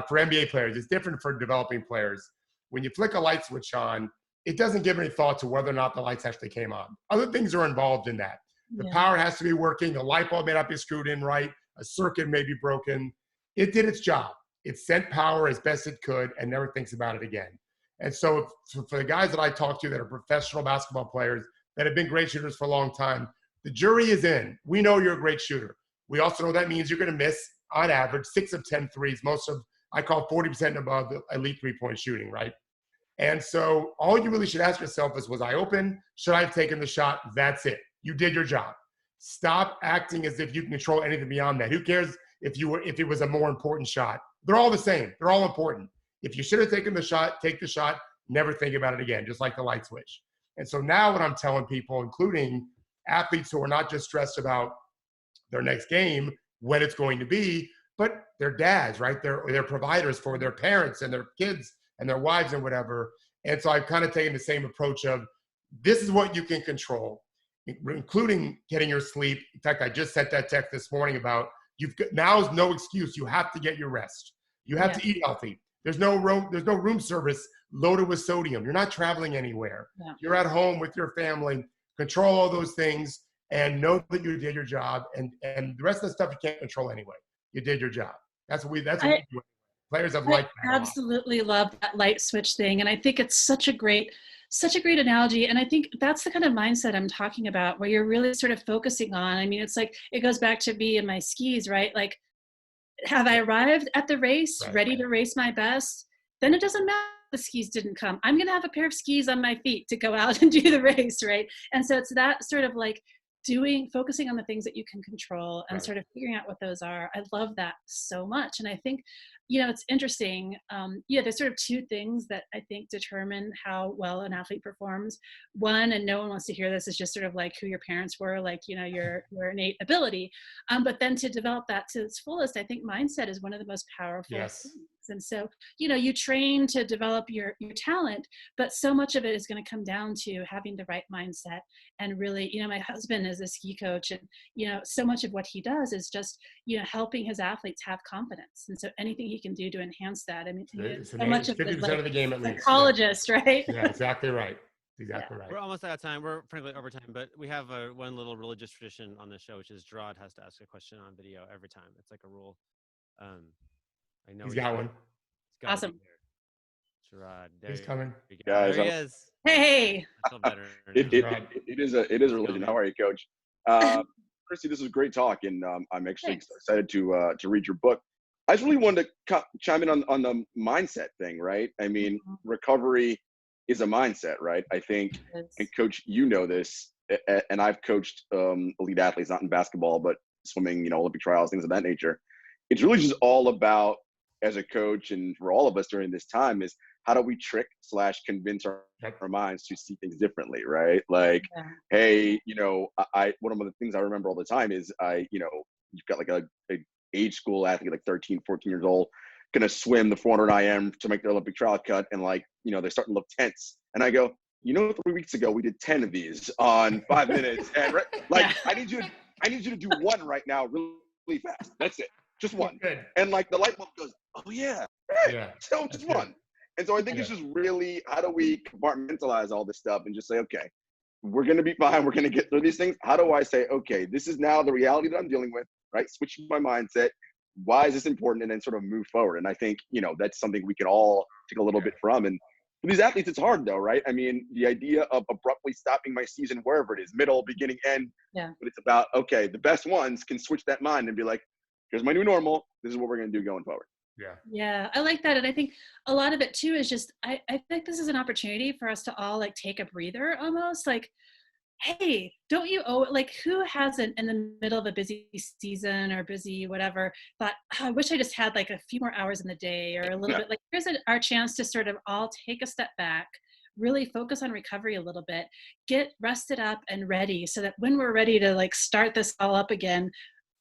for NBA players. It's different for developing players. When you flick a light switch on, it doesn't give any thought to whether or not the lights actually came on. Other things are involved in that. The power has to be working. The light bulb may not be screwed in right. A circuit may be broken. It did its job. It sent power as best it could and never thinks about it again. And so for the guys that I talk to that are professional basketball players that have been great shooters for a long time, the jury is in. We know you're a great shooter. We also know that means you're going to miss, on average, 6 of 10 threes. Most of, I call 40% above the elite three-point shooting, right? And so all you really should ask yourself is, was I open? Should I have taken the shot? That's it. You did your job. Stop acting as if you can control anything beyond that. Who cares if it was a more important shot? They're all the same. They're all important. If you should have taken the shot, take the shot, never think about it again, just like the light switch. And so now what I'm telling people, including athletes who are not just stressed about their next game, when it's going to be, but their dads, right? They're providers for their parents and their kids and their wives and whatever. And so I've kind of taken the same approach of this is what you can control, including getting your sleep. In fact, I just sent that text this morning about now is no excuse. You have to get your rest. You have to eat healthy. There's no room service loaded with sodium. You're not traveling anywhere. Yeah. You're at home with your family. Control all those things and know that you did your job. And the rest of the stuff you can't control anyway. You did your job. That's what we do. Players have liked that. I absolutely love that light switch thing. And I think it's such a great analogy. And I think that's the kind of mindset I'm talking about, where you're really sort of focusing on. I mean, it's like, it goes back to me and my skis, right? Like, have I arrived at the race, ready to race my best? Then it doesn't matter if the skis didn't come. I'm going to have a pair of skis on my feet to go out and do the race, right? And so it's that sort of like focusing on the things that you can control and sort of figuring out what those are. I love that so much. And I think, it's interesting. There's sort of two things that I think determine how well an athlete performs. One, and no one wants to hear this, is just sort of like who your parents were, like, your innate ability. But then to develop that to its fullest, I think mindset is one of the most powerful things. And so, you train to develop your talent, but so much of it is going to come down to having the right mindset. And really, my husband is a ski coach, and, so much of what he does is just, helping his athletes have confidence. And so anything he can do to enhance that. I mean, so much of 50% of the game at least. Psychologist, right? Yeah, exactly right. Exactly right. We're almost out of time. We're frankly over time, but we have one little religious tradition on this show, which is Gerard has to ask a question on video every time. It's like a rule. I know he's got one. Awesome. Gerard, he's coming. Guys, there he is. Hey. I feel better. It is a religion. How are you, Coach? Christie, this was a great talk, and I'm actually excited to read your book. I just really wanted to chime in on the mindset thing, right? I mean, recovery is a mindset, right? I think, and Coach, this, and I've coached elite athletes, not in basketball, but swimming, Olympic trials, things of that nature. It's really just all about, as a coach, and for all of us during this time, is how do we trick/convince our minds to see things differently, right? Like, hey, one of the things I remember all the time is you've got like a age school athlete, like 13, 14 years old, gonna swim the 400 IM to make their Olympic trial cut, and they're starting to look tense. And I go, 3 weeks ago we did 10 of these on 5 minutes, and I need you to do one right now, really fast. That's it, just one. And the light bulb goes, oh yeah, so just one. And so I think it's just really, how do we compartmentalize all this stuff and just say, okay, we're going to be fine. We're going to get through these things. How do I say, okay, this is now the reality that I'm dealing with, right? Switching my mindset. Why is this important? And then sort of move forward. And I think, that's something we can all take a little bit from. And For these athletes, it's hard though, right? I mean, the idea of abruptly stopping my season, wherever it is, middle, beginning, end. Yeah. But it's about, okay, the best ones can switch that mind and be like, here's my new normal. This is what we're going to do going forward. Yeah. Yeah, I like that. And I think a lot of it too is just, I think this is an opportunity for us to all like take a breather almost, like, hey, don't you owe it? Like, who hasn't in the middle of a busy season or busy whatever thought, oh, I wish I just had like a few more hours in the day or a little bit, like here's our chance to sort of all take a step back, really focus on recovery a little bit, get rested up and ready so that when we're ready to like start this all up again,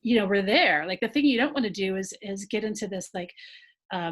you know, we're there. Like the thing you don't want to do is get into this like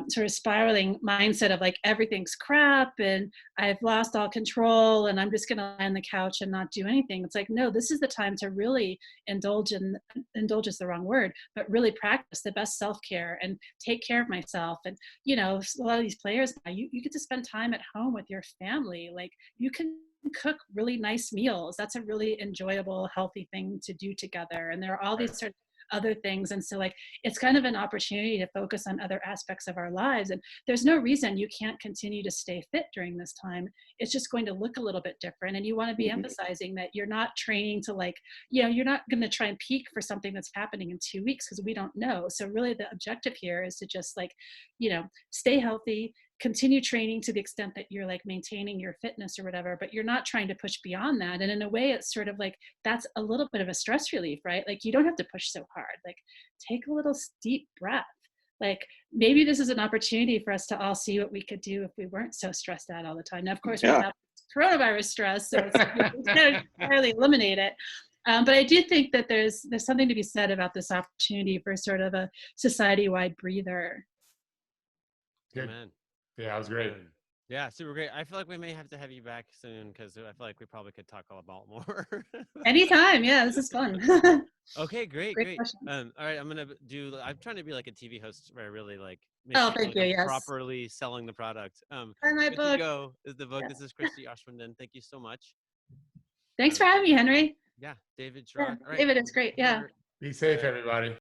sort of spiraling mindset of like everything's crap and I've lost all control and I'm just going to lie on the couch and not do anything. It's like, no, this is the time to really indulge is the wrong word, but really practice the best self-care and take care of myself. And, you know, a lot of these players now, you get to spend time at home with your family. Like you can cook really nice meals. That's a really enjoyable, healthy thing to do together. And there are all these sort of other things. And so like, it's kind of an opportunity to focus on other aspects of our lives. And there's no reason you can't continue to stay fit during this time. It's just going to look a little bit different. And you want to be emphasizing that you're not training to like, you know, you're not going to try and peak for something that's happening in 2 weeks because we don't know. So really the objective here is to just like, you know, stay healthy, continue training to the extent that you're like maintaining your fitness or whatever, but you're not trying to push beyond that. And in a way, it's sort of like, that's a little bit of a stress relief, right? Like you don't have to push so hard, like take a little deep breath. Like maybe this is an opportunity for us to all see what we could do if we weren't so stressed out all the time. Now, of course, we have coronavirus stress, so it's can't entirely eliminate it. But I do think that there's something to be said about this opportunity for sort of a society-wide breather. Good. Amen. Yeah, that was great. Yeah, super great. I feel like we may have to have you back soon because I feel like we probably could talk about more. Anytime. Yeah, this is fun. Okay, great. All right, I'm trying to be like a TV host where I really like make sure thank you. Yes. properly selling the product. And my Good book. to Go is the book. Yeah. This is Christie Oshmandan. Thank you so much. Thanks for having me, Henry. Yeah, David Schrock. Yeah, All right. David, it's great. Yeah. Be safe, everybody.